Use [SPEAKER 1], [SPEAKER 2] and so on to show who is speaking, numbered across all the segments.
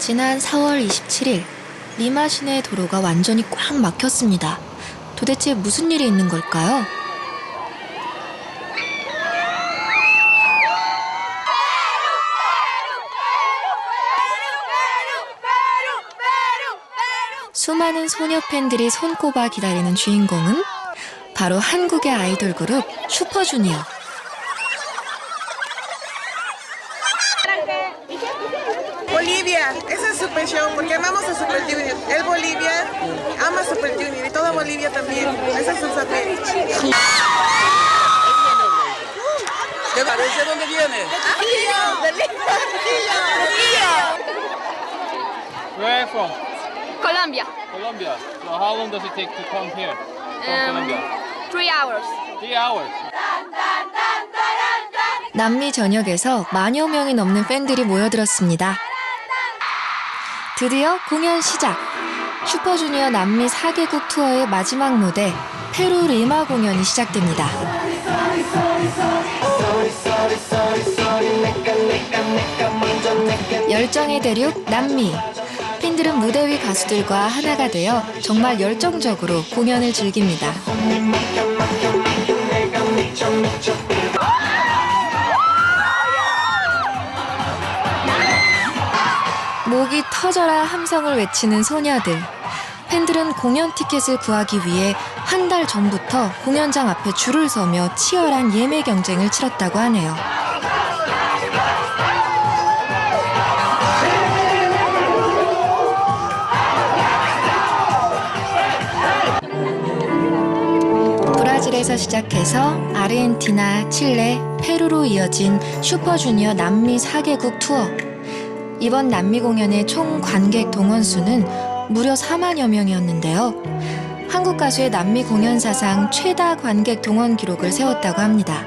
[SPEAKER 1] 지난 4월 27일 리마 시내 도로가 완전히 꽉 막혔습니다. 도대체 무슨 일이 있는 걸까요? 수많은 소녀 팬들이 손꼽아 기다리는 주인공은 바로 한국의 아이돌 그룹 슈퍼주니어.
[SPEAKER 2] Bolivia, esa es su pasión, porque amamos a Super Junior. Él Bolivia ama a Super Junior y toda Bolivia también. Esa es su saber.
[SPEAKER 3] ¿Qué parece? ¿Dónde viene?
[SPEAKER 2] De Lima.
[SPEAKER 4] Where are you from?
[SPEAKER 5] Colombia.
[SPEAKER 4] Colombia. So how long does it take to come here from Colombia?
[SPEAKER 5] 3 hours.
[SPEAKER 4] 3 hours.
[SPEAKER 1] 남미 전역에서 만여 명이 넘는 팬들이 모여들었습니다. 드디어 공연 시작! 슈퍼주니어 남미 4개국 투어의 마지막 무대 페루 리마 공연이 시작됩니다. 열정의 대륙 남미. 팬들은 무대 위 가수들과 하나가 되어 정말 열정적으로 공연을 즐깁니다. 목이 터져라 함성을 외치는 소녀들. 팬들은 공연 티켓을 구하기 위해 한 달 전부터 공연장 앞에 줄을 서며 치열한 예매 경쟁을 치렀다고 하네요. 브라질에서 시작해서 아르헨티나, 칠레, 페루로 이어진 슈퍼주니어 남미 4개국 투어. 이번 남미 공연의 총 관객 동원 수는 무려 4만여 명이었는데요. 한국 가수의 남미 공연 사상 최다 관객 동원 기록을 세웠다고 합니다.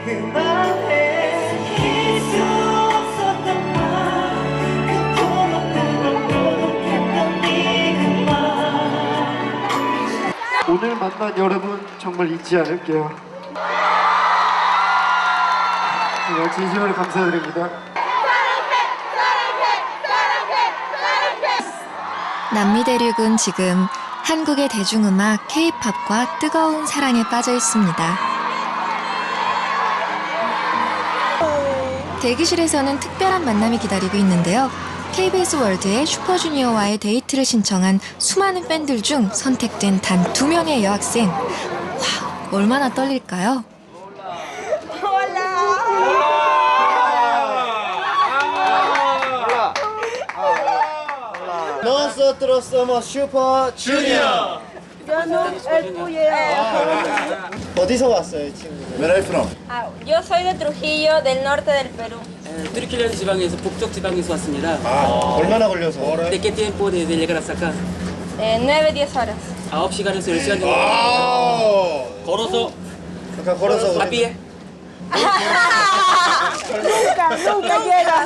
[SPEAKER 6] 오늘 만난 여러분 정말 잊지 않을게요. 정말 진심으로 감사드립니다.
[SPEAKER 1] 남미 대륙은 지금 한국의 대중음악 K-팝과 뜨거운 사랑에 빠져 있습니다. 대기실에서는 특별한 만남이 기다리고 있는데요. KBS 월드의 슈퍼주니어와의 데이트를 신청한 수많은 팬들 중 선택된 단 2명의 여학생. 와, 얼마나 떨릴까요?
[SPEAKER 6] Nosotros somos Super Junior. 어디서 왔어요, 이 친구들?
[SPEAKER 7] Where are you from?
[SPEAKER 5] Yo soy de Trujillo, del norte del Perú.
[SPEAKER 3] 트리킬리안 지방에서 북쪽 지방에서 왔습니다.
[SPEAKER 6] 얼마나 걸려서?
[SPEAKER 3] ¿De qué tiempo de llegar hasta acá?
[SPEAKER 5] 9-10 horas.
[SPEAKER 3] 9시간에서 10시간 정도. 걸어서,
[SPEAKER 6] 아까 걸어서
[SPEAKER 3] a pie.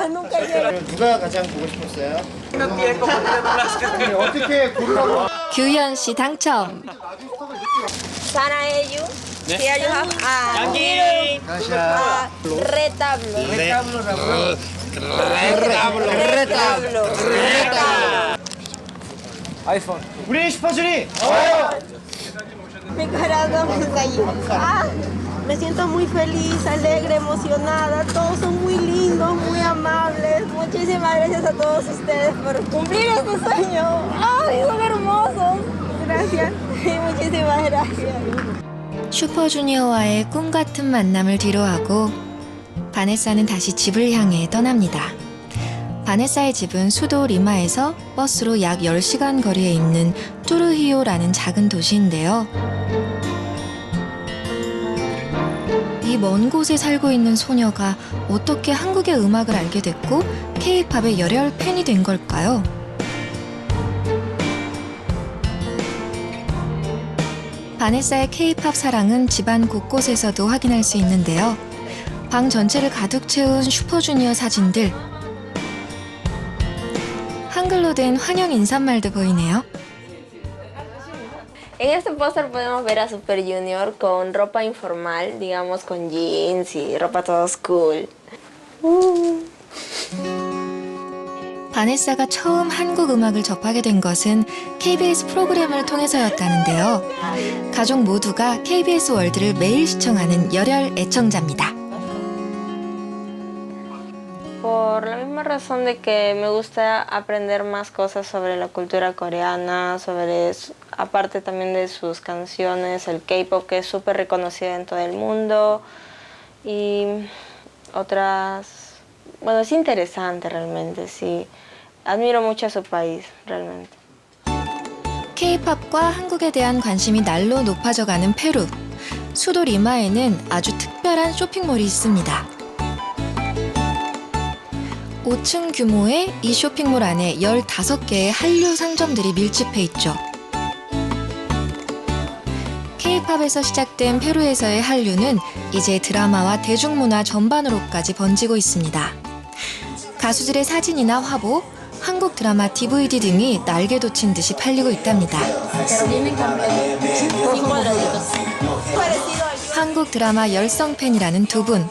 [SPEAKER 5] Nunca llega.
[SPEAKER 6] 누가 가장 보고 싶었어요? 어떻게 고르라고?
[SPEAKER 1] 규현 씨 당첨.
[SPEAKER 5] Sana ellos. Here you have retablo.
[SPEAKER 6] 아이폰. 우리 슈퍼주니!
[SPEAKER 5] Mi corazón estalló. Me siento muy feliz, alegre, emocionada. Todos son muy lindos, muy amables. Muchísimas gracias a todos ustedes por cumplir este sueño. ¡Ay, son hermosos! Gracias. Muchísimas gracias.
[SPEAKER 1] 슈퍼주니어와의 꿈 같은 만남을 뒤로하고 바네사는 다시 집을 향해 떠납니다. 바네사의 집은 수도 리마에서 버스로 약 10시간 거리에 있는 투르히오라는 작은 도시인데요. 이 먼 곳에 살고 있는 소녀가 어떻게 한국의 음악을 알게 됐고 K-팝의 열혈 팬이 된 걸까요? 바네사의 K-팝 사랑은 집안 곳곳에서도 확인할 수 있는데요. 방 전체를 가득 채운 슈퍼주니어 사진들. 한글로 된 환영 인사말도 보이네요.
[SPEAKER 5] En este póster podemos ver a Super Junior con ropa informal, digamos con jeans y ropa todos cool.
[SPEAKER 1] 바네사가 처음 한국 음악을 접하게 된 것은 KBS 프로그램을 통해서였다는데요. 가족 모두가 KBS 월드를 매일 시청하는 열혈 애청자입니다.
[SPEAKER 5] Por la misma razón de que me gusta aprender más cosas sobre la cultura coreana, aparte también de sus canciones, el K-pop que es súper reconocido en todo el mundo y otras, bueno, es interesante realmente, sí, admiro mucho a su país realmente.
[SPEAKER 1] K-팝과 한국에 대한 관심이 날로 높아져가는 페루. 수도 리마에는 아주 특별한 쇼핑몰이 있습니다. 5층 규모의 이 쇼핑몰 안에 15개의 한류 상점들이 밀집해 있죠. K-팝에서 시작된 페루에서의 한류는 이제 드라마와 대중문화 전반으로까지 번지고 있습니다. 가수들의 사진이나 화보, 한국 드라마 DVD 등이 날개 돋친 듯이 팔리고 있답니다. 한국 드라마 열성 팬이라는 두 분.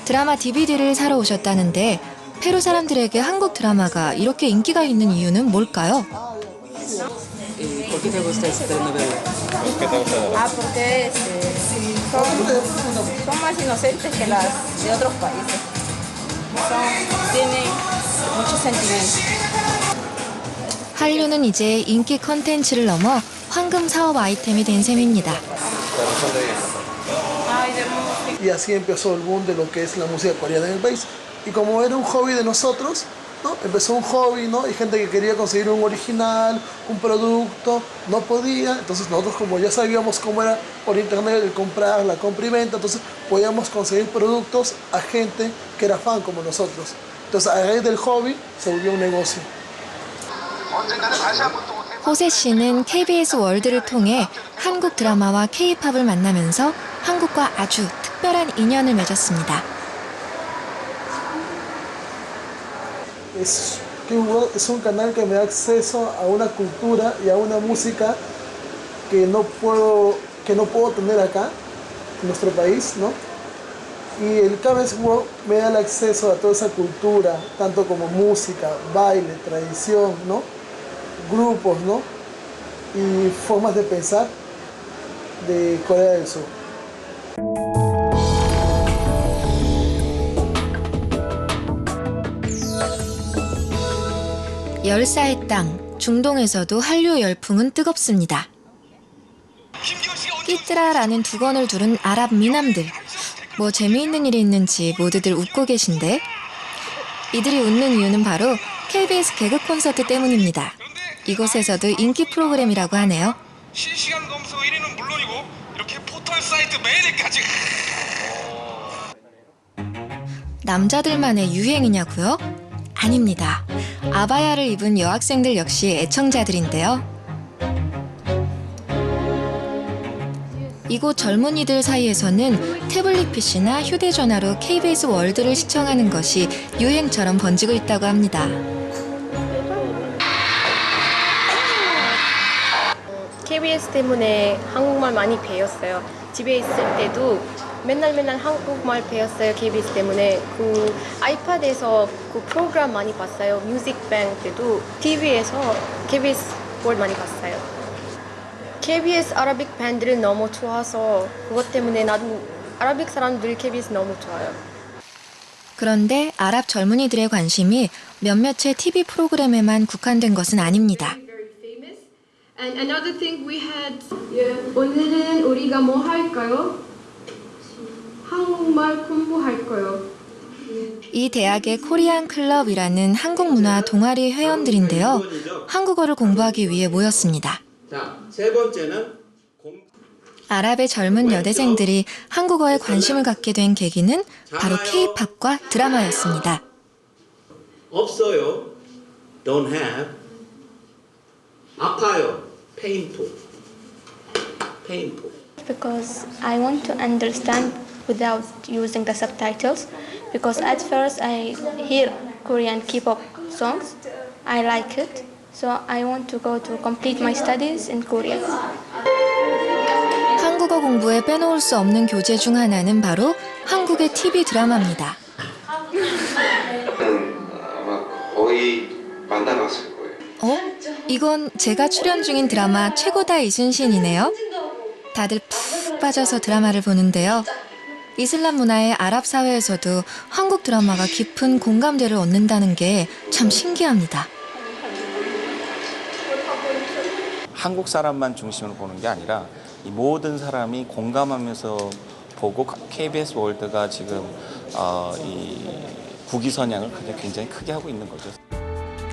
[SPEAKER 1] 드라마 DVD를 사러 오셨다는데 페루 사람들에게 한국 드라마가 이렇게 인기가 있는 이유는 뭘까요?
[SPEAKER 3] ¿Por qué te gusta esta telenovela?
[SPEAKER 7] Porque son más inocentes que las de otros países. Tienen mucho sentimiento.
[SPEAKER 1] 한류는 이제 인기 컨텐츠를 넘어 황금 사업 아이템이 된 셈입니다.
[SPEAKER 8] Y así empezó el boom de lo que es la música coreana en el país. Y como era un hobby de nosotros, ¿no? Empezó un hobby, ¿no? Y gente que quería conseguir un original, un producto, no podía. Entonces nosotros, como ya sabíamos cómo era por internet el comprar, la compra y venta, entonces podíamos conseguir productos a gente que era fan como nosotros. Entonces a raíz del hobby se volvió un negocio.
[SPEAKER 1] 호세 씨는 KBS 월드를 통해 한국 드라마와 K-팝을 만나면서 한국과 아주 특별한 인연을 맺었습니다.
[SPEAKER 8] Es un canal que me da acceso a una cultura y a una música que no puedo tener acá, en nuestro país, ¿no? Y el KBS World me da el acceso a toda esa cultura, tanto como música, baile, tradición, ¿no? Grupos, ¿no? Y formas de pensar de Corea del Sur.
[SPEAKER 1] 열사의 땅, 중동에서도 한류 열풍은 뜨겁습니다. 끼뜨라라는 두건을 두른 아랍 미남들. 뭐 재미있는 일이 있는지 모두들 웃고 계신데 이들이 웃는 이유는 바로 KBS 개그 콘서트 때문입니다. 이곳에서도 인기 프로그램이라고 하네요.
[SPEAKER 9] 실시간 검수 1위는 물론이고 이렇게 포털 사이트 매일까지.
[SPEAKER 1] 남자들만의 유행이냐고요? 아닙니다. 아바야를 입은 여학생들 역시 애청자들인데요. 이곳 젊은이들 사이에서는 태블릿 PC나 휴대전화로 KBS 월드를 시청하는 것이 유행처럼 번지고 있다고 합니다.
[SPEAKER 10] KBS 때문에 한국말 많이 배웠어요. 집에 있을 때도 맨날 한국말 배웠어요. KBS 때문에 그 아이패드에서 그 프로그램 많이 봤어요. 뮤직뱅 때도 TV에서 KBS 월드 많이 봤어요. KBS 아라빅 밴드를 너무 좋아서 그것 때문에 나도 아라빅 사람들 KBS 너무 좋아요.
[SPEAKER 1] 그런데 아랍 젊은이들의 관심이 몇몇의 TV 프로그램에만 국한된 것은 아닙니다.
[SPEAKER 11] And another thing we had. 오늘은 우리가 뭐 할까요? 한국말 공부할 거요.
[SPEAKER 1] 이 대학의 코리안 클럽이라는 한국 문화 동아리 회원들인데요. 한국어를 공부하기 위해 모였습니다.
[SPEAKER 12] 자, 세 번째는
[SPEAKER 1] 아랍의 젊은 여대생들이 한국어에 관심을 갖게 된 계기는 바로 K-팝과 드라마였습니다.
[SPEAKER 12] 없어요. Don't have. 아파요. Painful. Painful.
[SPEAKER 13] Because I want to understand without using the subtitles. Because at first I hear Korean K-pop songs. I like it. So I want to go to complete my studies in Korea.
[SPEAKER 1] 한국어 공부에 빼놓을 수 없는 교재 중 하나는 바로 한국의 TV 드라마입니다.
[SPEAKER 14] 아마 거의
[SPEAKER 1] 이건 제가 출연 중인 드라마 최고다 이순신이네요. 다들 푹 빠져서 드라마를 보는데요. 이슬람 문화의 아랍 사회에서도 한국 드라마가 깊은 공감대를 얻는다는 게 참 신기합니다.
[SPEAKER 14] 한국 사람만 중심으로 보는 게 아니라 이 모든 사람이 공감하면서 보고 KBS 월드가 지금 이 국위 선양을 굉장히 크게 하고 있는 거죠.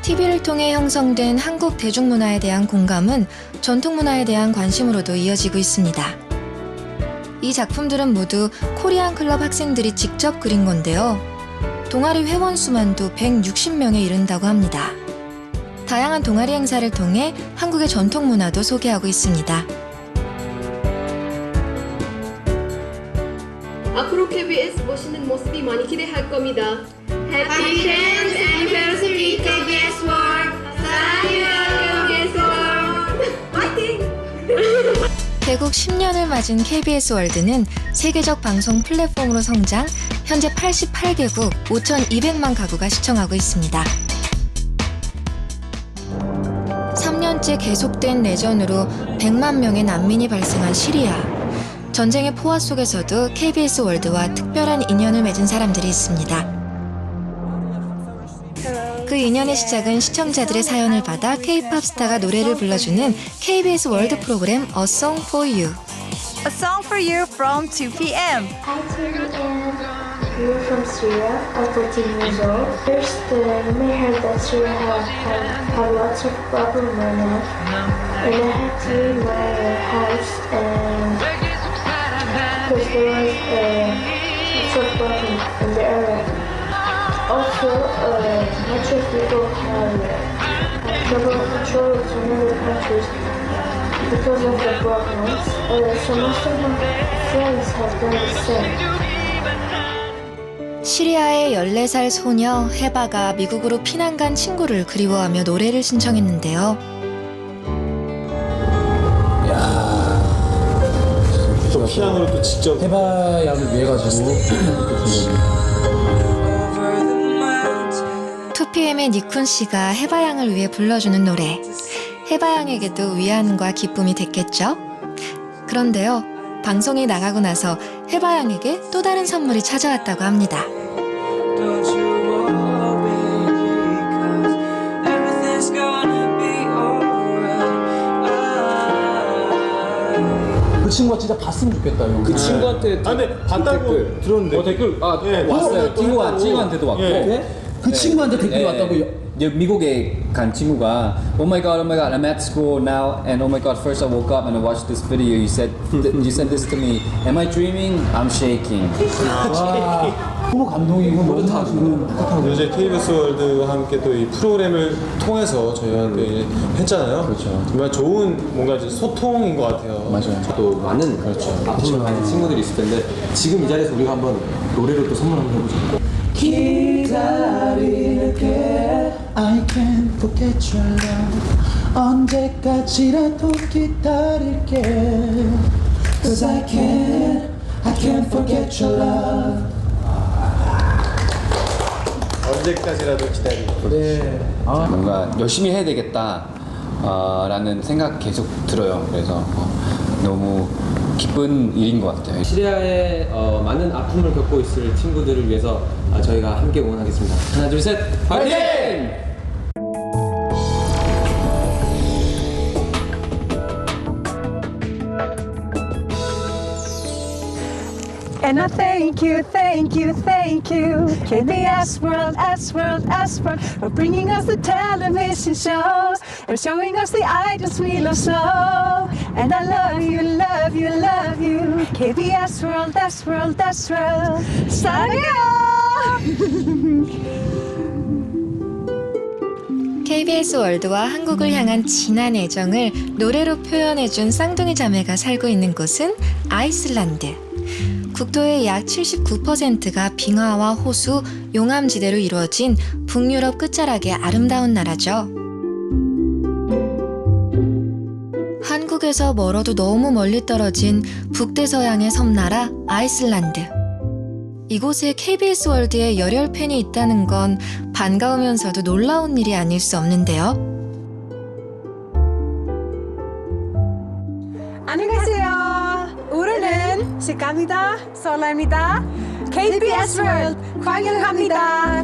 [SPEAKER 1] TV를 통해 형성된 한국 대중문화에 대한 공감은 전통문화에 대한 관심으로도 이어지고 있습니다. 이 작품들은 모두 코리안 클럽 학생들이 직접 그린 건데요. 동아리 회원 수만도 160명에 이른다고 합니다. 다양한 동아리 행사를 통해 한국의 전통문화도 소개하고 있습니다.
[SPEAKER 11] 앞으로 KBS 멋있는 모습이 많이 기대할 겁니다. Happy 10th Anniversary KBS World! 사랑해요 KBS World! 파이팅!
[SPEAKER 1] 개국 10년을 맞은 KBS 월드는 세계적 방송 플랫폼으로 성장, 현재 88개국 5,200만 가구가 시청하고 있습니다. 3년째 계속된 내전으로 100만 명의 난민이 발생한 시리아. 전쟁의 포화 속에서도 KBS 월드와 특별한 인연을 맺은 사람들이 있습니다. 그 인연의 시작은 시청자들의 사연을 받아 K-POP 스타가 노래를 불러주는 KBS 월드 프로그램 A Song for You.
[SPEAKER 15] A song for you from 2 p.m.
[SPEAKER 16] Hi TVN, we're from Syria. I'm 14 years old. First, you may heard that Syria have lots of problems right now. And I had to leave my house and because there was lots of problems in the area. Also, much of people have trouble control to other countries because of the problems. So most of my friends have done the same.
[SPEAKER 1] 시리아의 14살 소녀 헤바가 미국으로 피난 간 친구를 그리워하며 노래를 신청했는데요.
[SPEAKER 17] 또 피아노를 또 직접
[SPEAKER 18] 헤바 양을 위해 가지고
[SPEAKER 1] 2PM의 니쿤 씨가 헤바 양을 위해 불러주는 노래. 헤바 양에게도 위안과 기쁨이 됐겠죠? 그런데요, 방송이 나가고 나서 헤바 양에게 또 다른 선물이 찾아왔다고 합니다.
[SPEAKER 18] 그 친구가 진짜 봤으면 좋겠다. 형.
[SPEAKER 17] 그 친구한테 봤다고 들었는데
[SPEAKER 18] 댓글
[SPEAKER 17] 네,
[SPEAKER 18] 왔어요. 친구한테도 왔고 그 친구한테 댓글이 왔다고.
[SPEAKER 19] 미국에 간 친구가 Oh my god, I'm at school now and oh my god, first I woke up and I watched this video. You sent this to me. Am I dreaming? I'm shaking.
[SPEAKER 18] 너무 감동이고 너무 다 지금
[SPEAKER 17] 요새 KBS 월드와 함께 또 이 프로그램을 통해서 저희가 했잖아요.
[SPEAKER 19] 그렇죠.
[SPEAKER 17] 정말 좋은 뭔가 이제 소통인 것 같아요.
[SPEAKER 19] 맞아요.
[SPEAKER 20] 또 많은 아픔을 가진 친구들이 있을 텐데 지금 이 자리에서 우리가 한번 노래로 또 선물 한번 해보자.
[SPEAKER 21] 기다릴게 I can't forget your love 언제까지라도 기다릴게 Cause I can't forget your love
[SPEAKER 17] 언제까지라도 기다릴게
[SPEAKER 19] 네. 뭔가 열심히 해야 되겠다 라는 생각 계속 들어요. 그래서 너무 기쁜 일인 것 같아요.
[SPEAKER 20] 시리아에 많은 아픔을 겪고 있을 친구들을 위해서 저희가 함께 응원하겠습니다. 하나, 둘, 셋, 파이팅!
[SPEAKER 15] And I thank you, thank you, thank you. KBS World, S-World, S-World for bringing us the television shows and showing us the idols we love so. And I love you, love you, love you. KBS World, S-World, S-World. 사랑해요!
[SPEAKER 1] KBS 월드와 한국을 향한 진한 애정을 노래로 표현해준 쌍둥이 자매가 살고 있는 곳은 아이슬란드. 국토의 약 79%가 빙하와 호수, 용암지대로 이루어진 북유럽 끝자락의 아름다운 나라죠. 한국에서 멀어도 너무 멀리 떨어진 북대서양의 섬나라 아이슬란드. 이곳에 KBS 월드의 열혈 팬이 있다는 건 반가우면서도 놀라운 일이 아닐 수 없는데요.
[SPEAKER 15] 감사합니다. 설레입니다. KBS World 환영합니다.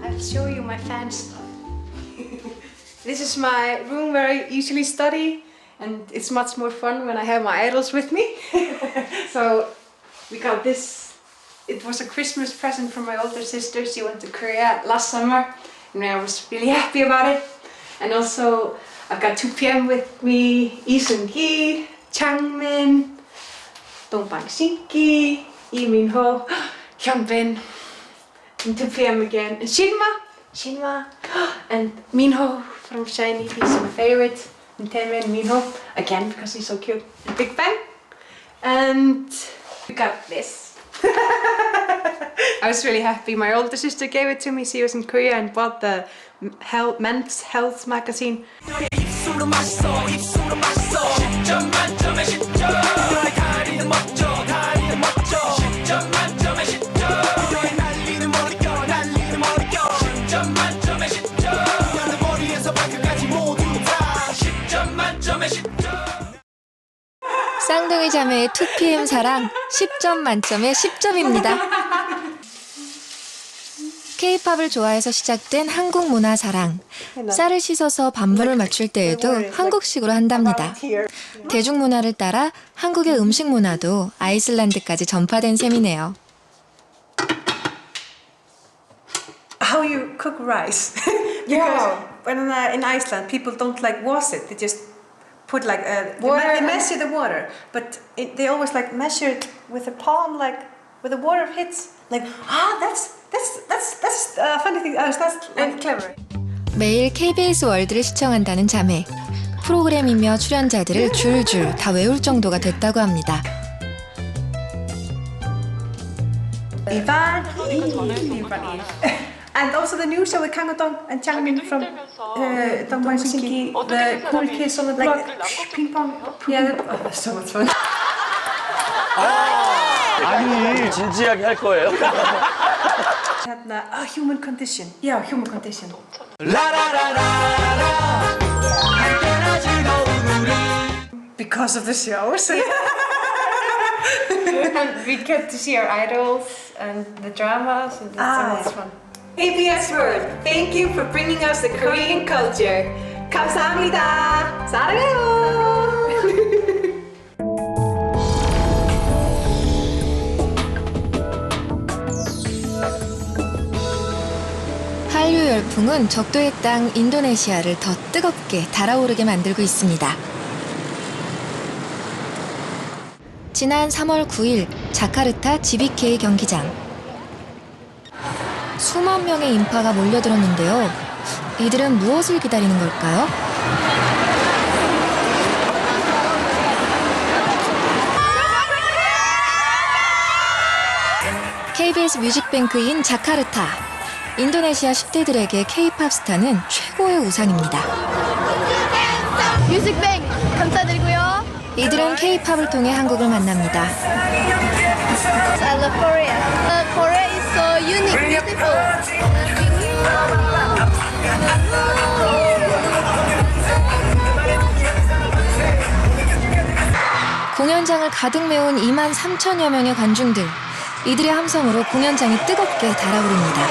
[SPEAKER 15] I'll show you my fan stuff. This is my room where I usually study, and it's much more fun when I have my idols with me. So we got this. It was a Christmas present from my older sister. She went to Korea last summer, and I was really happy about it. And also, I've got 2PM with me, Lee Seung-gi, Changmin, Dongbang Shinki, Lee Min-ho, Hyunbin, and 2PM again, and Shinma, and Minho from SHINee, he's my favorite, and Taemin, Minho, again because he's so cute, and Big Bang, and we got this. I was really happy. My older sister gave it to me. She was in Korea and bought the Men's Health magazine.
[SPEAKER 1] 쌍둥이 자매의 2PM 사랑 10점 만점에 10점입니다. K-팝을 좋아해서 시작된 한국 문화 사랑. 쌀을 씻어서 밥물을 맞출 때에도 한국식으로 한답니다. 대중문화를 따라 한국의 음식 문화도 아이슬란드까지 전파된 셈이네요.
[SPEAKER 15] How you cook rice? Because when in Iceland people don't like wash it. They just put like they measure the water, but they always like measure it with a palm, like where the water hits. Like that's funny thing. That's like clever.
[SPEAKER 1] 매일 KBS 월드를 시청한다는 자매. 프로그램이며 출연자들을 줄줄 다 외울 정도가 됐다고 합니다.
[SPEAKER 15] And also the new show with Kang Dong and Changmin from Dongbang Shinki, the Cool Kids on the Block, ping pong. Yeah, that's so much fun.
[SPEAKER 2] 아니 진지하게 할 거예요?
[SPEAKER 15] Human Condition. Yeah, Human Condition. Because of the shows. And we get to see our idols and the dramas, and it's so much fun. KBS World, thank you for bringing us the Korean culture. 감사합니다. 사랑해요.
[SPEAKER 1] 한류 열풍은 적도의 땅 인도네시아를 더 뜨겁게 달아오르게 만들고 있습니다. 지난 3월 9일 자카르타 GBK 경기장. 수만 명의 인파가 몰려들었는데요. 이들은 무엇을 기다리는 걸까요? KBS 뮤직뱅크인 자카르타. 인도네시아 10대들에게 K-팝 스타는 최고의 우상입니다.
[SPEAKER 22] 뮤직뱅크 감사드리고요.
[SPEAKER 1] 이들은 K-팝을 통해 한국을 만납니다.
[SPEAKER 22] I love Korea. Korea is so unique, beautiful.
[SPEAKER 1] 공연장을 가득 메운 23,000여 명의 관중들. 이들의 함성으로 공연장이 뜨겁게 달아오릅니다.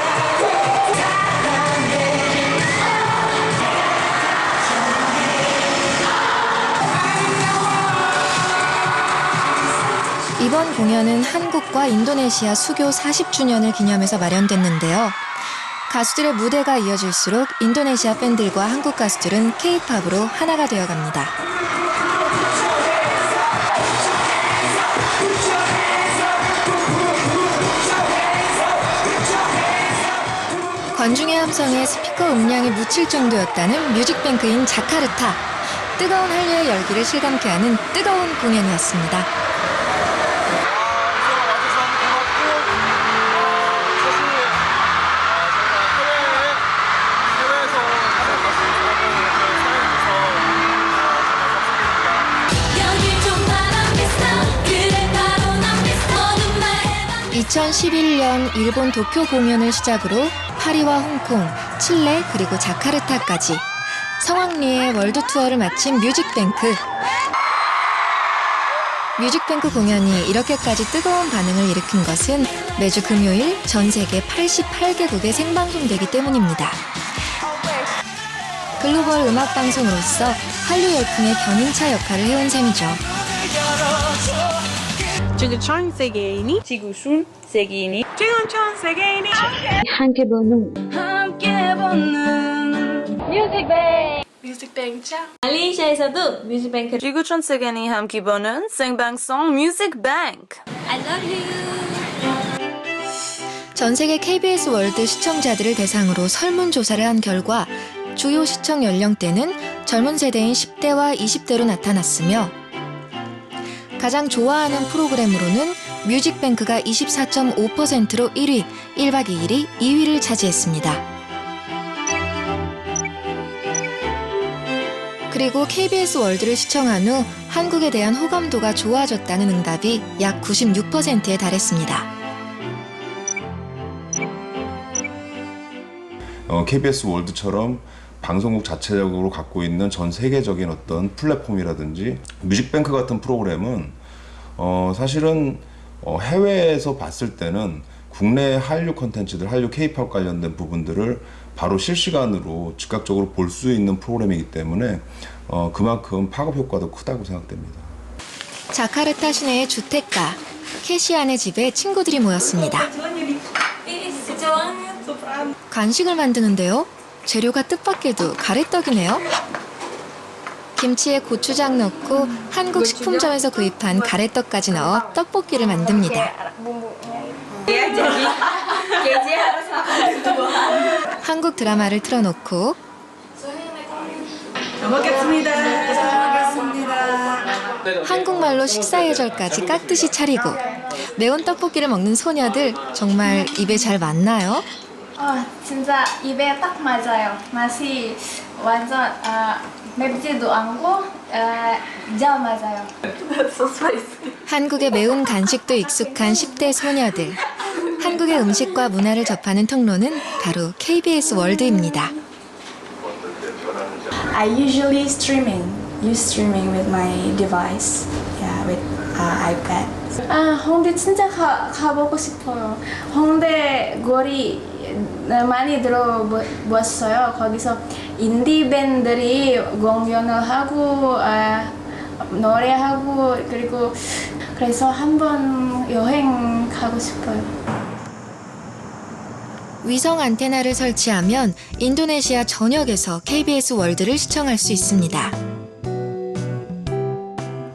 [SPEAKER 1] 이번 공연은 한국과 인도네시아 수교 40주년을 기념해서 마련됐는데요. 가수들의 무대가 이어질수록 인도네시아 팬들과 한국 가수들은 K-팝으로 하나가 되어갑니다. 관중의 함성에 스피커 음량이 묻힐 정도였다는 뮤직뱅크인 자카르타. 뜨거운 한류의 열기를 실감케 하는 뜨거운 공연이었습니다. (2011년) 일본 도쿄 공연을 시작으로 파리와 홍콩, 칠레 그리고 자카르타까지 성황리에 월드 투어를 마친 뮤직뱅크. 뮤직뱅크 공연이 이렇게까지 뜨거운 반응을 일으킨 것은 매주 금요일 전 세계 88개국에 생방송되기 때문입니다. 글로벌 음악 방송으로서 한류 열풍의 견인차 역할을 해온 셈이죠.
[SPEAKER 4] 지구촌 세계인이 지구촌 세계인이
[SPEAKER 16] 함께 보는
[SPEAKER 4] 뮤직뱅크 말레이시아에서도 뮤직뱅크 지구촌 세계인이 함께 보는 생방송 뮤직뱅크 I love you.
[SPEAKER 1] 전 세계 KBS 월드 시청자들을 대상으로 설문조사를 한 결과 주요 시청 연령대는 젊은 세대인 10대와 20대로 나타났으며 가장 좋아하는 프로그램으로는 뮤직뱅크가 24.5%로 1위, 1박 2일이 2위를 차지했습니다. 그리고 KBS 월드를 시청한 후 한국에 대한 호감도가 좋아졌다는 응답이 약 96%에 달했습니다.
[SPEAKER 6] KBS 월드처럼 방송국 자체적으로 갖고 있는 전 세계적인 어떤 플랫폼이라든지 뮤직뱅크 같은 프로그램은 사실은 해외에서 봤을 때는 국내 한류 콘텐츠들, 한류 K-팝 관련된 부분들을 바로 실시간으로 즉각적으로 볼 수 있는 프로그램이기 때문에 그만큼 파급 효과도 크다고 생각됩니다.
[SPEAKER 1] 자카르타 시내의 주택가, 캐시안의 집에 친구들이 모였습니다. 간식을 만드는데요. 재료가 뜻밖에도 가래떡이네요. 김치에 고추장 넣고 한국 식품점에서 구입한 가래떡까지 넣어 떡볶이를 만듭니다. 한국 드라마를 틀어놓고
[SPEAKER 4] 잘 먹겠습니다.
[SPEAKER 1] 한국말로 식사 예절까지 깍듯이 차리고 매운 떡볶이를 먹는 소녀들 정말 입에 잘 맞나요?
[SPEAKER 13] 진짜 입에 딱 맞아요. 맛이 완전 맵지도 않고 잘 맞아요.
[SPEAKER 1] 한국의 매운 간식도 익숙한 10대 소녀들. 한국의 음식과 문화를 접하는 통로는 바로 KBS 월드입니다.
[SPEAKER 23] I usually use streaming with my device, with iPad.
[SPEAKER 13] 홍대 진짜 가보고 싶어요. 홍대 거리 많이 들어봤어요. 거기서 인디 밴드들이 공연을 하고 노래하고 그래서 한번 여행 가고 싶어요.
[SPEAKER 1] 위성 안테나를 설치하면 인도네시아 전역에서 KBS 월드를 시청할 수 있습니다.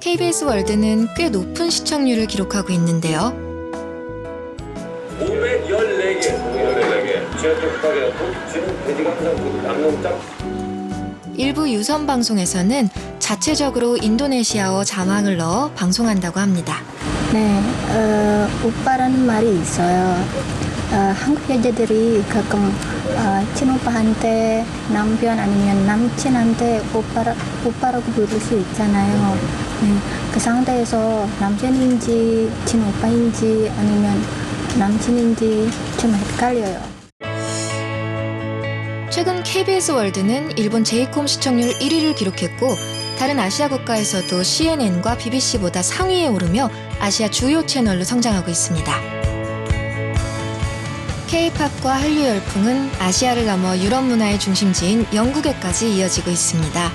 [SPEAKER 1] KBS 월드는 꽤 높은 시청률을 기록하고 있는데요. 514개. 일부 유선 방송에서는 자체적으로 인도네시아어 자막을 넣어 방송한다고 합니다.
[SPEAKER 16] 네, 오빠라는 말이 있어요. 한국 여자들이 가끔 친오빠한테 남편 아니면 남친한테 오빠라고 부를 수 있잖아요. 네, 그 상태에서 남편인지 친오빠인지 아니면 남친인지 좀 헷갈려요.
[SPEAKER 1] 최근 KBS 월드는 일본 제이콤 시청률 1위를 기록했고 다른 아시아 국가에서도 CNN과 BBC보다 상위에 오르며 아시아 주요 채널로 성장하고 있습니다. K-팝과 한류 열풍은 아시아를 넘어 유럽 문화의 중심지인 영국에까지 이어지고 있습니다.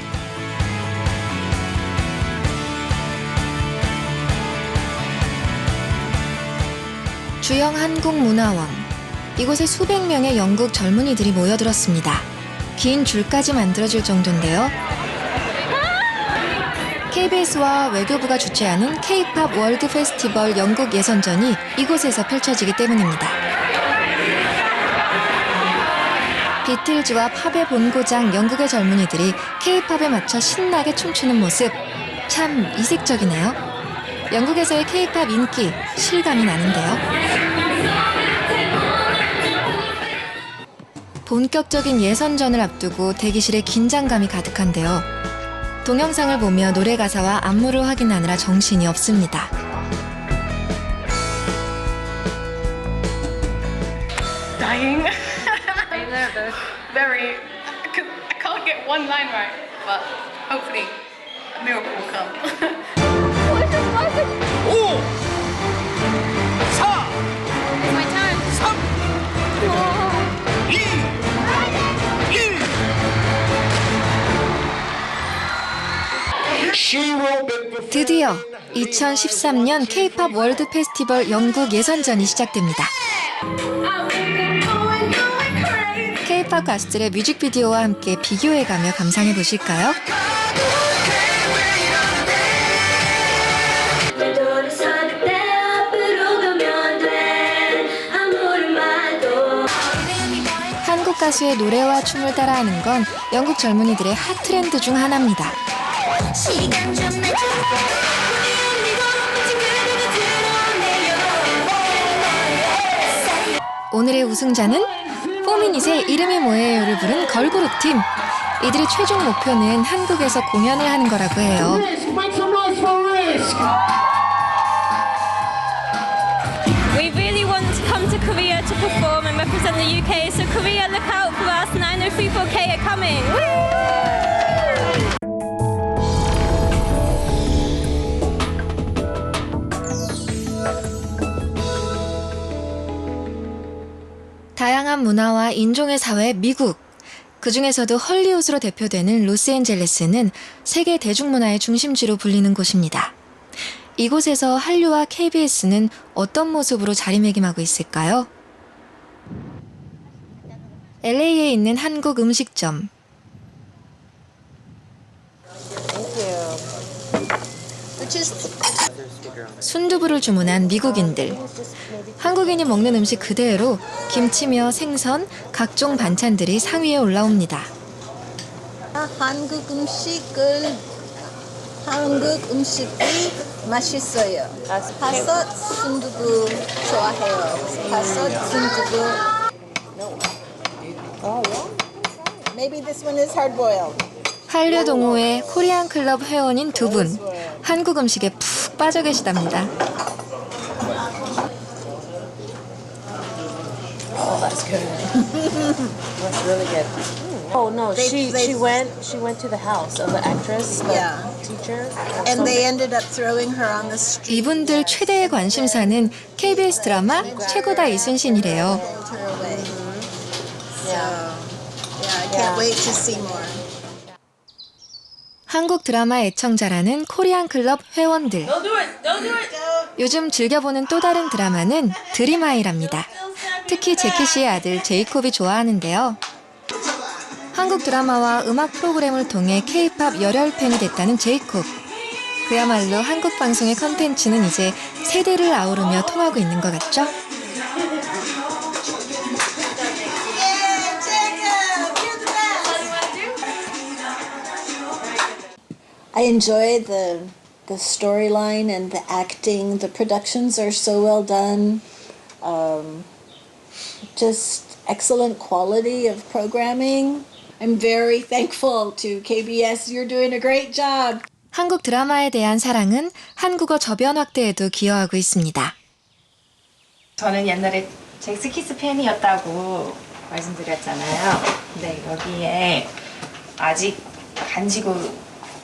[SPEAKER 1] 주영 한국문화원. 이곳에 수백 명의 영국 젊은이들이 모여들었습니다. 긴 줄까지 만들어질 정도인데요. KBS와 외교부가 주최하는 K-팝 월드 페스티벌 영국 예선전이 이곳에서 펼쳐지기 때문입니다. 비틀즈와 팝의 본고장 영국의 젊은이들이 K-팝에 맞춰 신나게 춤추는 모습 참 이색적이네요. 영국에서의 K-팝 인기 실감이 나는데요. 본격적인 예선전을 앞두고 대기실에 긴장감이 가득한데요. 동영상을 보며 노래 가사와 안무를 확인하느라 정신이 없습니다.
[SPEAKER 11] Dying. I'm nervous. Very. Because I can't get one line right, but hopefully a miracle will come.
[SPEAKER 1] 드디어 2013년 K-팝 월드 페스티벌 영국 예선전이 시작됩니다. K-팝 가수들의 뮤직비디오와 함께 비교해가며 감상해 보실까요? 한국 가수의 노래와 춤을 따라하는 건 영국 젊은이들의 핫 트렌드 중 하나입니다. 오늘의 우승자는 포미닛의 이름이 뭐예요를 부른 걸그룹팀. 이들의 최종 목표는 한국에서 공연을 하는 거라고 해요.
[SPEAKER 3] We really want to come to Korea to perform and represent the UK, so Korea, look out for us. 9034K are coming.
[SPEAKER 1] 다양한 문화와 인종의 사회 미국. 그 중에서도 헐리우드로 대표되는 로스앤젤레스는 세계 대중문화의 중심지로 불리는 곳입니다. 이곳에서 한류와 KBS는 어떤 모습으로 자리매김하고 있을까요? LA에 있는 한국 음식점. 순두부를 주문한 미국인들. 한국인이 먹는 음식 그대로 김치며 생선, 각종 반찬들이 상위에 올라옵니다.
[SPEAKER 5] 한국 음식이 맛있어요. 버섯 순두부 좋아해요. 버섯 순두부. Maybe this one is hard boiled.
[SPEAKER 1] 한류 동호회 코리안 클럽 회원인 두 분. 한국 음식에 푹 빠져 계시답니다.
[SPEAKER 7] Oh, that's good. That's really good. Oh no, she went to the house of the actress, the teacher,
[SPEAKER 5] and they ended up throwing her on the street.
[SPEAKER 1] 이분들 최대의 관심사는 KBS 드라마 최고다 이순신이래요.
[SPEAKER 5] I can't wait to see more.
[SPEAKER 1] 한국 드라마 애청자라는 코리안 클럽 회원들. 요즘 즐겨보는 또 다른 드라마는 드림아이랍니다. 특히 제키 씨의 아들 제이콥이 좋아하는데요. 한국 드라마와 음악 프로그램을 통해 K-팝 열혈 팬이 됐다는 제이콥. 그야말로 한국 방송의 컨텐츠는 이제 세대를 아우르며 통하고 있는 것 같죠?
[SPEAKER 5] I enjoy the storyline and the acting. The productions are so well done. Just excellent quality of programming. I'm very thankful to KBS. You're doing a great job.
[SPEAKER 1] 한국 드라마에 대한 사랑은 한국어 저변 확대에도 기여하고 있습니다.
[SPEAKER 24] 저는 옛날에 잭스키스 팬이었다고 말씀드렸잖아요. 근데 여기에 아직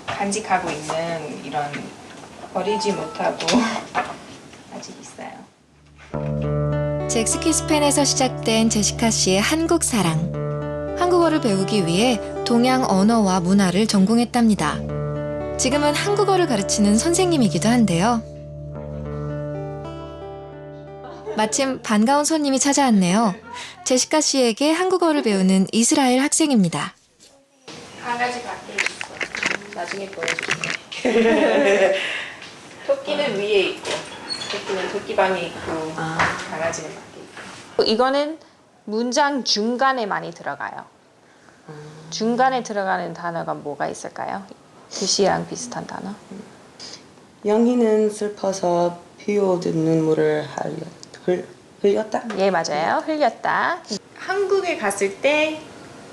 [SPEAKER 24] 간직하고 있는 이런 버리지 못하고 아직 있어요.
[SPEAKER 1] 잭스키스 팬에서 시작된 제시카 씨의 한국 사랑. 한국어를 배우기 위해 동양 언어와 문화를 전공했답니다. 지금은 한국어를 가르치는 선생님이기도 한데요. 마침 반가운 손님이 찾아왔네요. 제시카 씨에게 한국어를 배우는 이스라엘 학생입니다.
[SPEAKER 24] 강아지 밖에 있어. 나중에 보여줄게. 토끼는 위에 있고, 토끼는 토끼방에 있고, 강아지는 밖에 있고. 이거는 문장 중간에 많이 들어가요. 중간에 들어가는 단어가 뭐가 있을까요? 글씨랑 비슷한 단어.
[SPEAKER 25] 영희는 슬퍼서 피어오른 눈물을 흘렸다?
[SPEAKER 24] 예, 맞아요. 흘렸다. 한국에 갔을 때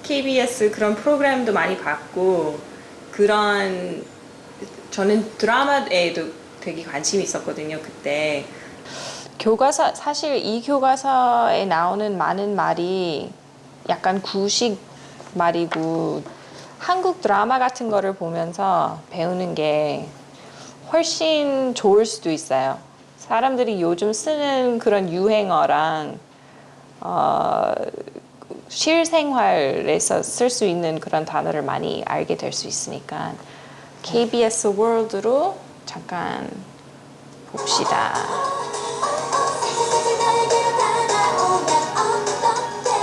[SPEAKER 24] KBS 그런 프로그램도 많이 봤고 저는 드라마에도 되게 관심이 있었거든요, 그때. 교과서, 사실 이 교과서에 나오는 많은 말이 약간 구식 말이고 한국 드라마 같은 거를 보면서 배우는 게 훨씬 좋을 수도 있어요. 사람들이 요즘 쓰는 그런 유행어랑 실생활에서 쓸 수 있는 그런 단어를 많이 알게 될 수 있으니까 KBS 월드로 잠깐 봅시다.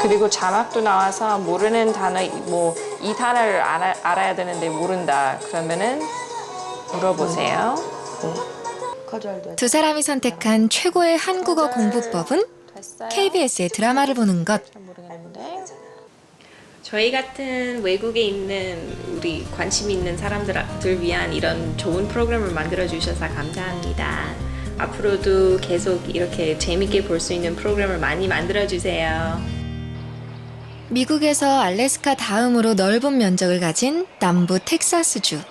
[SPEAKER 24] 그리고 자막도 나와서 모르는 단어, 뭐 이 단어를 알아야 되는데 모른다. 그러면은 물어보세요.
[SPEAKER 1] 두 사람이 선택한 최고의 한국어 공부법은 KBS의 드라마를 보는 것.
[SPEAKER 24] 저희 같은 외국에 있는 우리 관심 있는 사람들을 위한 이런 좋은 프로그램을 만들어 주셔서 감사합니다. 앞으로도 계속 이렇게 재밌게 볼 수 있는 프로그램을 많이 만들어 주세요.
[SPEAKER 1] 미국에서 알래스카 다음으로 넓은 면적을 가진 남부 텍사스주.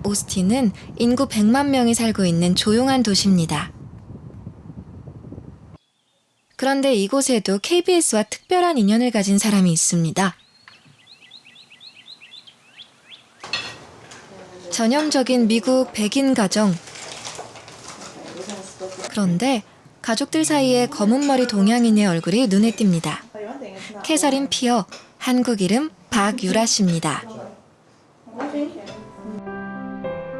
[SPEAKER 1] 오스틴은 인구 100만 명이 살고 있는 조용한 도시입니다. 그런데 이곳에도 KBS와 특별한 인연을 가진 사람이 있습니다. 전형적인 미국 백인 가정. 그런데 가족들 사이에 검은 머리 동양인의 얼굴이 눈에 띕니다. 캐서린 피어, 한국 이름 박유라 씨입니다.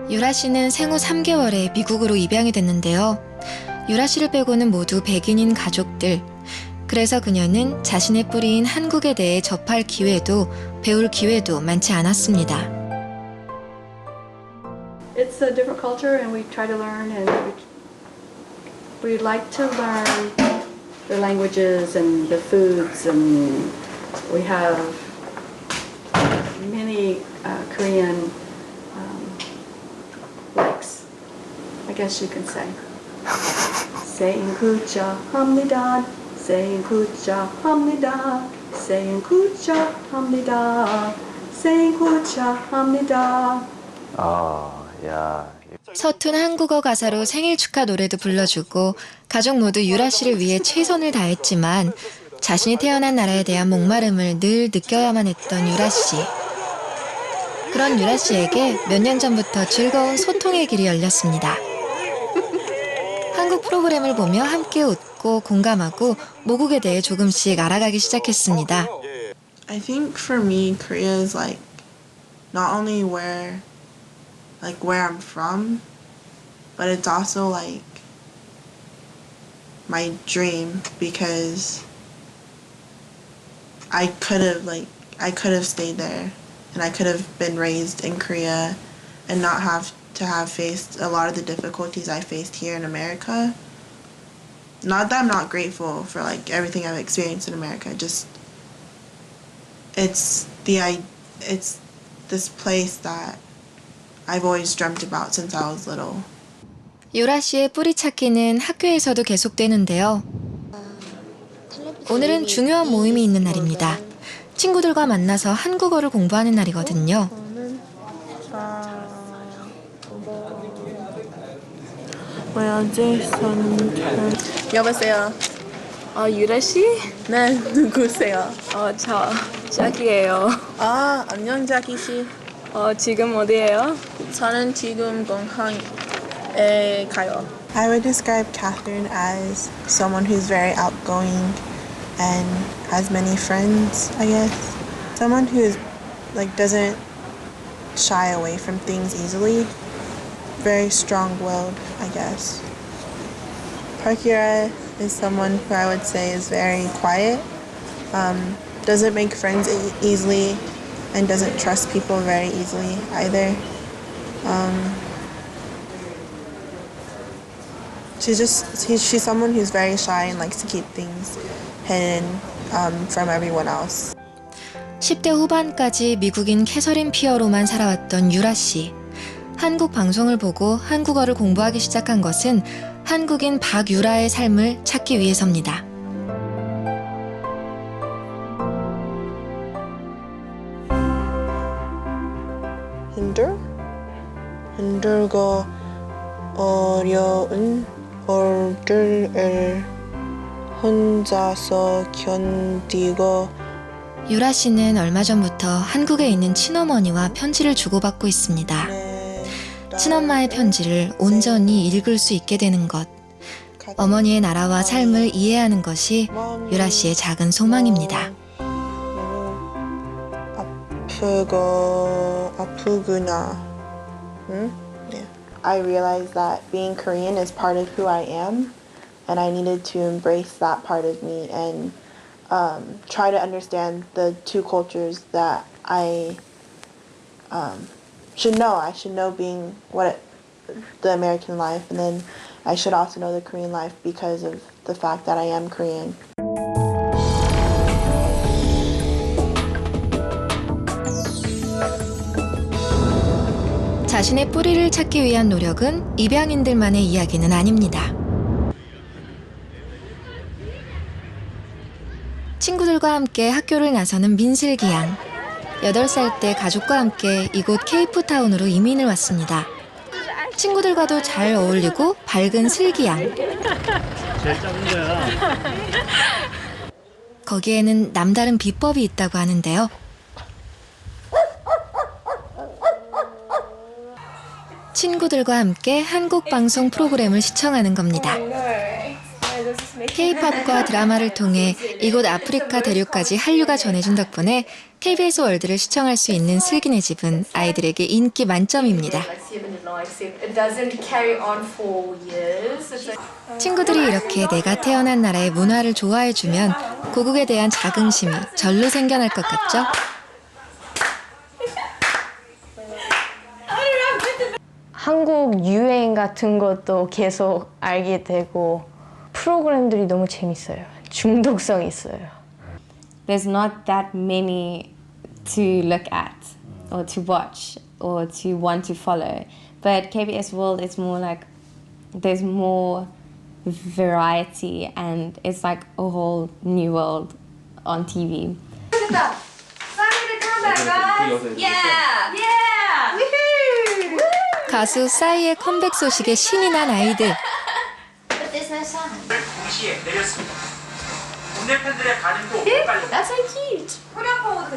[SPEAKER 1] 유라 씨는 생후 3개월에 미국으로 입양이 됐는데요. 유라 씨를 빼고는 모두 백인인 가족들. 그래서 그녀는 자신의 뿌리인 한국에 대해 접할 기회도 배울 기회도 많지 않았습니다.
[SPEAKER 8] It's a different culture and we try to learn and we like to learn the languages and the foods and we have many Korean likes, I guess you can say. 생구자 합니다. 생구자 합니다. 생구자 합니다. 생구자 합니다.
[SPEAKER 1] 서툰 한국어 가사로 생일 축하 노래도 불러주고 가족 모두 유라 씨를 위해 최선을 다했지만 자신이 태어난 나라에 대한 목마름을 늘 느껴야만 했던 유라 씨. 그런 유라 씨에게 몇 년 전부터 즐거운 소통의 길이 열렸습니다. 한국 프로그램을 보며 함께 웃고 공감하고 모국에 대해 조금씩 알아가기 시작했습니다.
[SPEAKER 9] I think for me, Korea is like not only where I'm from, but it's also like my dream because I could have stayed there and I could have been raised in Korea and not have to have faced a lot of the difficulties I faced here in America. Not that I'm not grateful for like everything I've experienced in America, just it's this place that I've always dreamt about since I was little.
[SPEAKER 1] 유라 씨의 뿌리 찾기는 학교에서도 계속되는데요. 오늘은 중요한 모임이 있는 날입니다. 친구들과 만나서 한국어를 공부하는 날이거든요.
[SPEAKER 25] 여보세요.
[SPEAKER 24] 유라 씨?
[SPEAKER 25] 네, 누구세요?
[SPEAKER 24] 저 자기예요.
[SPEAKER 25] 안녕 자기 씨.
[SPEAKER 24] 지금 어디예요?
[SPEAKER 25] 저는 지금 공항에 가요.
[SPEAKER 9] I would describe Catherine as someone who's very outgoing and has many friends, I guess. Someone who is doesn't shy away from things easily. Very strong-willed, I guess. Parkyura is someone who I would say is very quiet, doesn't make friends easily, and doesn't trust people very easily either. She's someone who's very shy and likes to keep things hidden from everyone else.
[SPEAKER 1] 10대 후반까지 미국인 캐서린 피어로만 살아왔던 유라 씨. 한국 방송을 보고 한국어를 공부하기 시작한 것은 한국인 박유라의 삶을 찾기 위해서입니다.
[SPEAKER 9] 힘들고 어려운 일들을 혼자서 견디고.
[SPEAKER 1] 유라 씨는 얼마 전부터 한국에 있는 친어머니와 편지를 주고받고 있습니다. 친엄마의 편지를 온전히 읽을 수 있게 되는 것. 어머니의 나라와 삶을 이해하는 것이 유라 씨의 작은 소망입니다.
[SPEAKER 9] 아프구나. Yeah. I realized that being Korean is part of who I am, and I needed to embrace that part of me and try to understand the two cultures that I should know. I should know being the American life, and then I should also know the Korean life because of the fact that I am Korean.
[SPEAKER 1] 자신의 뿌리를 찾기 위한 노력은 입양인들만의 이야기는 아닙니다. 친구들과 함께 학교를 나서는 민슬기 양. 8살 때 가족과 함께 이곳 케이프타운으로 이민을 왔습니다. 친구들과도 잘 어울리고 밝은 슬기 양.
[SPEAKER 2] 제일 작은 거야.
[SPEAKER 1] 거기에는 남다른 비법이 있다고 하는데요. 친구들과 함께 한국 방송 프로그램을 시청하는 겁니다. K-팝과 드라마를 통해 이곳 아프리카 대륙까지 한류가 전해진 덕분에 KBS 월드를 시청할 수 있는 슬기네 집은 아이들에게 인기 만점입니다. 친구들이 이렇게 내가 태어난 나라의 문화를 좋아해주면 고국에 대한 자긍심이 절로 생겨날 것 같죠?
[SPEAKER 10] 한국 유행 같은 것도 계속 알게 되고 프로그램들이 너무 재밌어요. 중독성 있어요.
[SPEAKER 12] There's not that many to look at or to watch or to want to follow. But KBS World is more like there's more variety and it's like a whole new world on TV.
[SPEAKER 1] 가수 싸이의 컴백 소식에 신이 난 아이들.
[SPEAKER 14] 동시에 내렸습니다. 국내 팬들의 반응도 빨리.
[SPEAKER 22] That's so cute.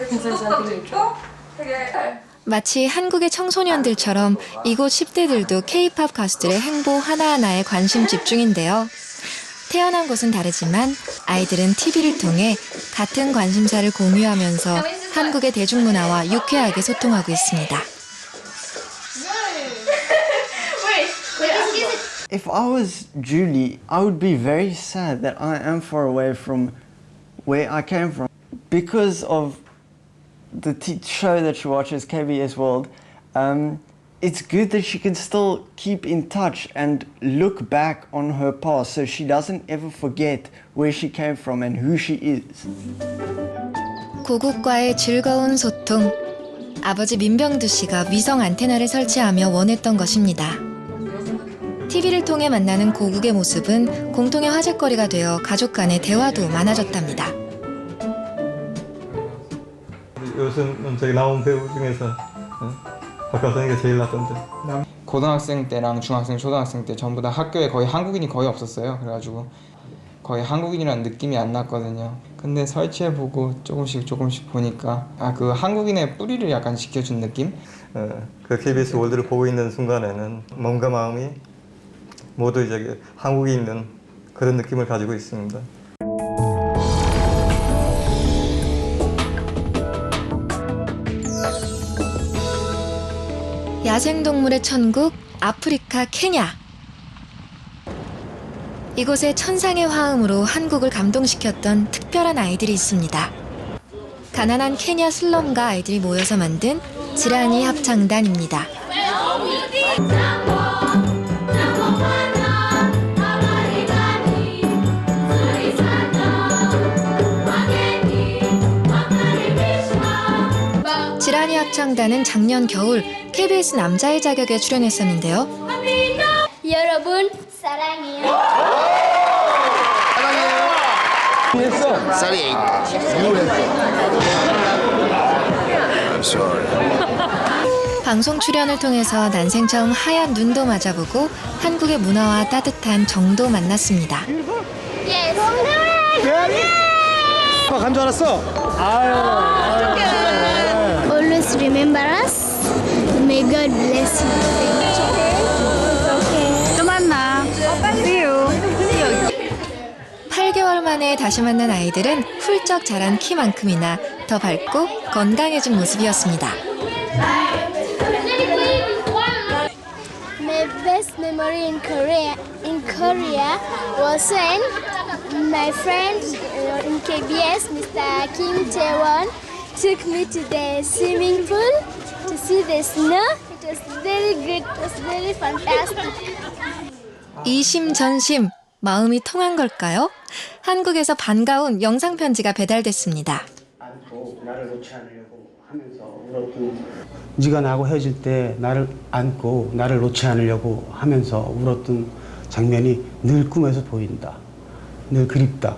[SPEAKER 22] 중독성도 있고 되게.
[SPEAKER 1] 마치 한국의 청소년들처럼 이곳 10대들도 K-팝 가수들의 행보 하나하나에 관심 집중인데요. 태어난 곳은 다르지만 아이들은 TV를 통해 같은 관심사를 공유하면서 한국의 대중문화와 유쾌하게 소통하고 있습니다.
[SPEAKER 18] If I was Julie, I would be very sad that I am far away from where I came from. Because of the show that she watches, KBS World, it's good that she can still keep in touch and look back on her past so she doesn't ever forget where she came from and who she is.
[SPEAKER 1] 고국과의 즐거운 소통. 아버지 민병두 씨가 위성 안테나를 설치하며 원했던 것입니다. TV를 통해 만나는 고국의 모습은 공통의 화제거리가 되어 가족 간의 대화도 많아졌답니다.
[SPEAKER 21] 요즘 저기 나온 배우 중에서 박하선이가 제일 낫던데.
[SPEAKER 26] 고등학생 때랑 중학생, 초등학생 때 전부 다 학교에 거의 한국인이 거의 없었어요. 그래가지고 거의 한국인이라는 느낌이 안 났거든요. 근데 설치해보고 조금씩 보니까 그 한국인의 뿌리를 약간 지켜준 느낌?
[SPEAKER 21] 그 KBS 월드를 보고 있는 순간에는 몸과 마음이 모두 이제 한국에 있는 그런 느낌을 가지고 있습니다.
[SPEAKER 1] 야생동물의 천국 아프리카 케냐. 이곳에 천상의 화음으로 한국을 감동시켰던 특별한 아이들이 있습니다. 가난한 케냐 슬럼가 아이들이 모여서 만든 지라니 합창단입니다. 지라니 합창단은 작년 겨울 KBS 남자의 자격에 출연했었는데요.
[SPEAKER 22] 여러분 사랑해요.
[SPEAKER 27] 쌀이 I'm sorry.
[SPEAKER 1] 방송 출연을 통해서 난생 처음 하얀 눈도 맞아보고 한국의 문화와 따뜻한 정도 만났습니다.
[SPEAKER 22] Yes.
[SPEAKER 21] 간 줄 알았어.
[SPEAKER 22] Always remember us. May God bless you.
[SPEAKER 15] 또 만나. See you.
[SPEAKER 1] 8개월 만에 다시 만난 아이들은 훌쩍 자란 키만큼이나 더 밝고 건강해진 모습이었습니다.
[SPEAKER 16] My best memory in Korea was when my friend in KBS, Mr. Kim Tae-won, took me to the swimming pool to see the snow. It was very good. It was very fantastic.
[SPEAKER 1] 이심전심 마음이 통한 걸까요? 한국에서 반가운 영상 편지가 배달됐습니다.
[SPEAKER 4] 나를 놓지 않으려고 하면서 울었던 네가 나하고 헤어질 때 나를 안고 나를 놓지 않으려고 하면서 울었던 장면이 늘 꿈에서 보인다. 늘 그립다.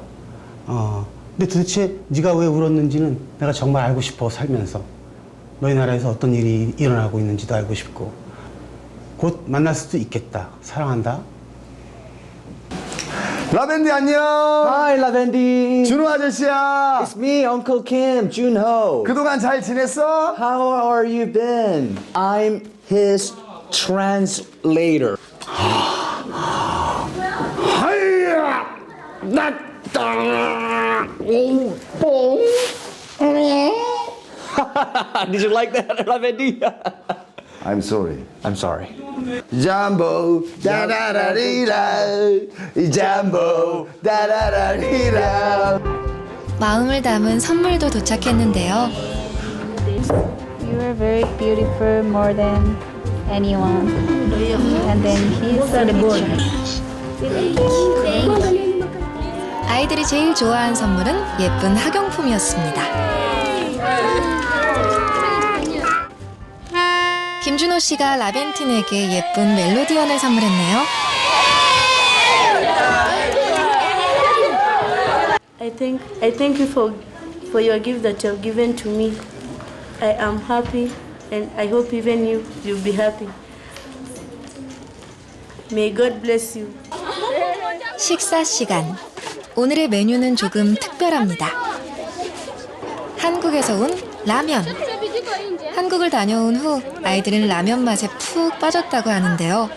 [SPEAKER 4] 근데 도대체 네가 왜 울었는지는 내가 정말 알고 싶어. 살면서 너희 나라에서 어떤 일이 일어나고 있는지도 알고 싶고 곧 만날 수도 있겠다. 사랑한다.
[SPEAKER 6] 라벤디 안녕.
[SPEAKER 13] Hi, 라벤디.
[SPEAKER 6] 준호 아저씨야.
[SPEAKER 13] It's me, Uncle Kim, Junho.
[SPEAKER 6] 그동안 잘 지냈어?
[SPEAKER 13] How are you been? I'm his translator.
[SPEAKER 6] 하이야. 나따. 뽕.
[SPEAKER 13] Did you like that, 라벤디?
[SPEAKER 6] I'm sorry.
[SPEAKER 13] I'm sorry.
[SPEAKER 6] 잠보 다라라리라 잠보 다라라리라.
[SPEAKER 1] 마음을 담은 선물도 도착했는데요.
[SPEAKER 17] You are very beautiful more than anyone. And then he's the picture.
[SPEAKER 1] 아이들이 제일 좋아한 선물은 예쁜 학용품이었습니다. 김준호 씨가 라벤틴에게 예쁜 멜로디언을 선물했네요.
[SPEAKER 19] I thank you for your gift that you have given to me. I am happy and I hope even you'll be happy. May God bless you.
[SPEAKER 1] 식사 시간. 오늘의 메뉴는 조금 특별합니다. 한국에서 온 라면. 한국을 다녀온 후 아이들은 라면 맛에 푹 빠졌다고 하는데요.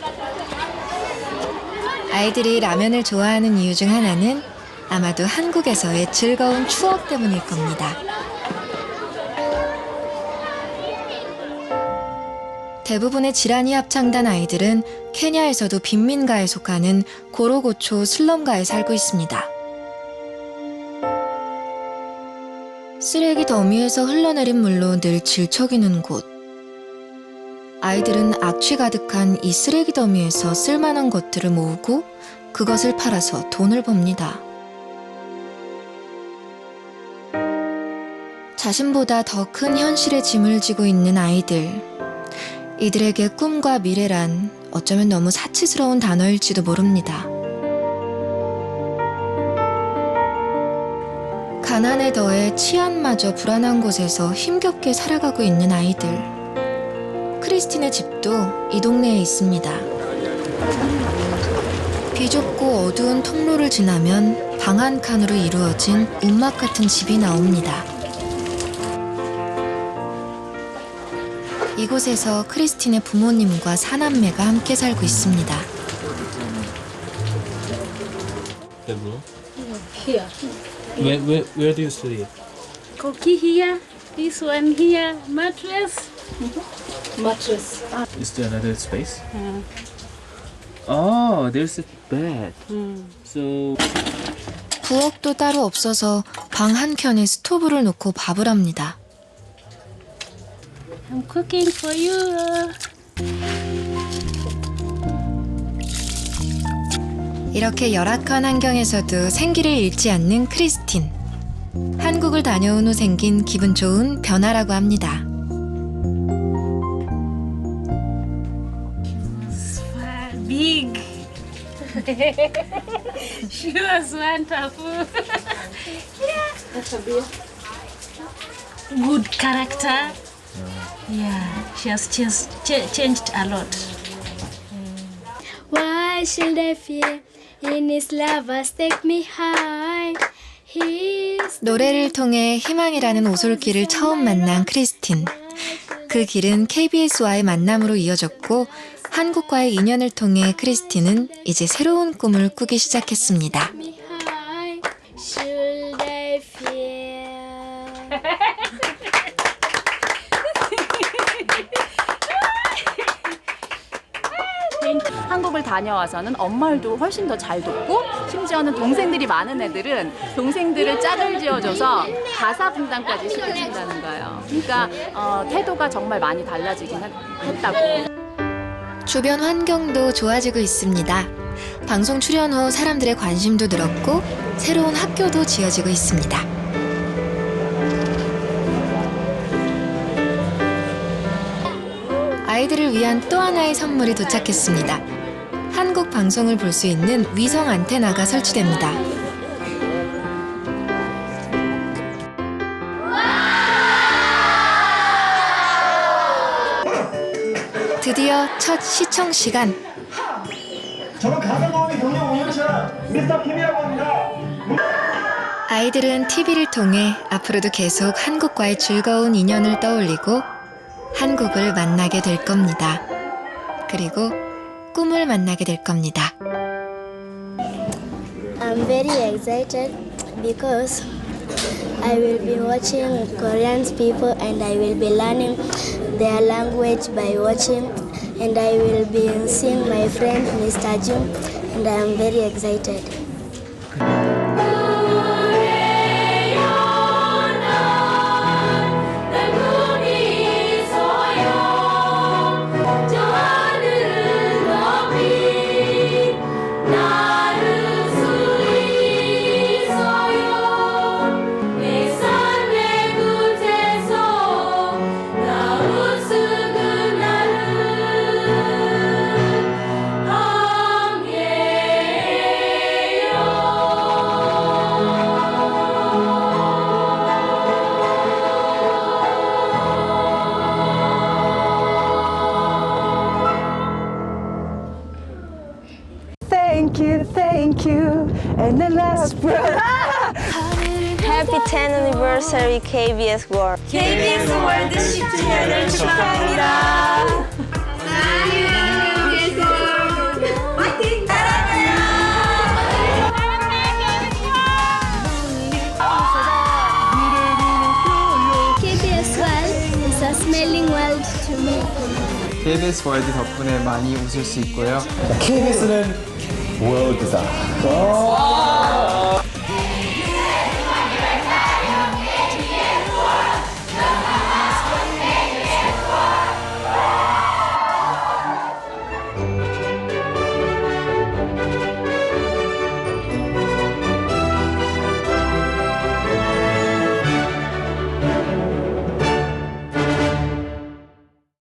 [SPEAKER 1] 아이들이 라면을 좋아하는 이유 중 하나는 아마도 한국에서의 즐거운 추억 때문일 겁니다. 대부분의 지라니 합창단 아이들은 케냐에서도 빈민가에 속하는 고로고초 슬럼가에 살고 있습니다. 쓰레기 더미에서 흘러내린 물로 늘 질척이는 곳. 아이들은 악취 가득한 이 쓰레기 더미에서 쓸만한 것들을 모으고 그것을 팔아서 돈을 법니다. 자신보다 더 큰 현실의 짐을 지고 있는 아이들. 이들에게 꿈과 미래란 어쩌면 너무 사치스러운 단어일지도 모릅니다. 가난에 더해 치안마저 불안한 곳에서 힘겹게 살아가고 있는 아이들. 크리스틴의 집도 이 동네에 있습니다. 비좁고 어두운 통로를 지나면 방 한 칸으로 이루어진 움막 같은 집이 나옵니다. 이곳에서 크리스틴의 부모님과 사남매가 함께 살고 있습니다.
[SPEAKER 2] Here. Where do you sleep?
[SPEAKER 19] Cookie here, this one here, mattress.
[SPEAKER 2] Mattress. Is there another space? Oh, there's a bed. So.
[SPEAKER 1] 부엌도 따로 없어서 방 한 켠에 스토브를 놓고 밥을 합니다.
[SPEAKER 19] I'm cooking for you.
[SPEAKER 1] 이렇게 열악한 환경에서도 생기를 잃지 않는 크리스틴. 한국을 다녀온 후 생긴 기분 좋은 변화라고 합니다.
[SPEAKER 19] Big. She was wonderful. Yeah. Good character. Yeah, she has changed a lot.
[SPEAKER 16] Why should I fear? In his love has take me high.
[SPEAKER 1] 노래를 통해 희망이라는 오솔길을 처음 만난 크리스틴. 그 길은 KBS와의 만남으로 이어졌고 한국과의 인연을 통해 크리스틴은 이제 새로운 꿈을 꾸기 시작했습니다.
[SPEAKER 16] Should I fear?
[SPEAKER 3] 한국을 다녀와서는 엄마들도 훨씬 더 잘 돕고 심지어는 동생들이 많은 애들은 동생들을 짝을 지어줘서 가사 분담까지 시켜준다는 거예요. 그러니까 태도가 정말 많이 달라지긴 했다고.
[SPEAKER 1] 주변 환경도 좋아지고 있습니다. 방송 출연 후 사람들의 관심도 늘었고 새로운 학교도 지어지고 있습니다. 아이들을 위한 또 하나의 선물이 도착했습니다. 한국 방송을 볼 수 있는 위성 안테나가 설치됩니다. 드디어 첫 시청 시간.
[SPEAKER 14] 저는 가사노원의 경력 5년차 미스터 김이라고 합니다.
[SPEAKER 1] 아이들은 TV를 통해 앞으로도 계속 한국과의 즐거운 인연을 떠올리고 한국을 만나게 될 겁니다. 그리고 꿈을 만나게 될 겁니다.
[SPEAKER 16] I'm very excited because I will be watching Korean people and I will be learning their language by watching, and I will be seeing my friend Mr. Jung, and I am very excited.
[SPEAKER 15] Thank you, and the last word.
[SPEAKER 10] Happy 10th anniversary KBS World.
[SPEAKER 22] KBS 월드 10주년을 축하합니다.
[SPEAKER 16] KBS World is a smelling world to me.
[SPEAKER 26] KBS 월드 덕분에 많이 웃을 수 있고요.
[SPEAKER 6] KBS는 월드다.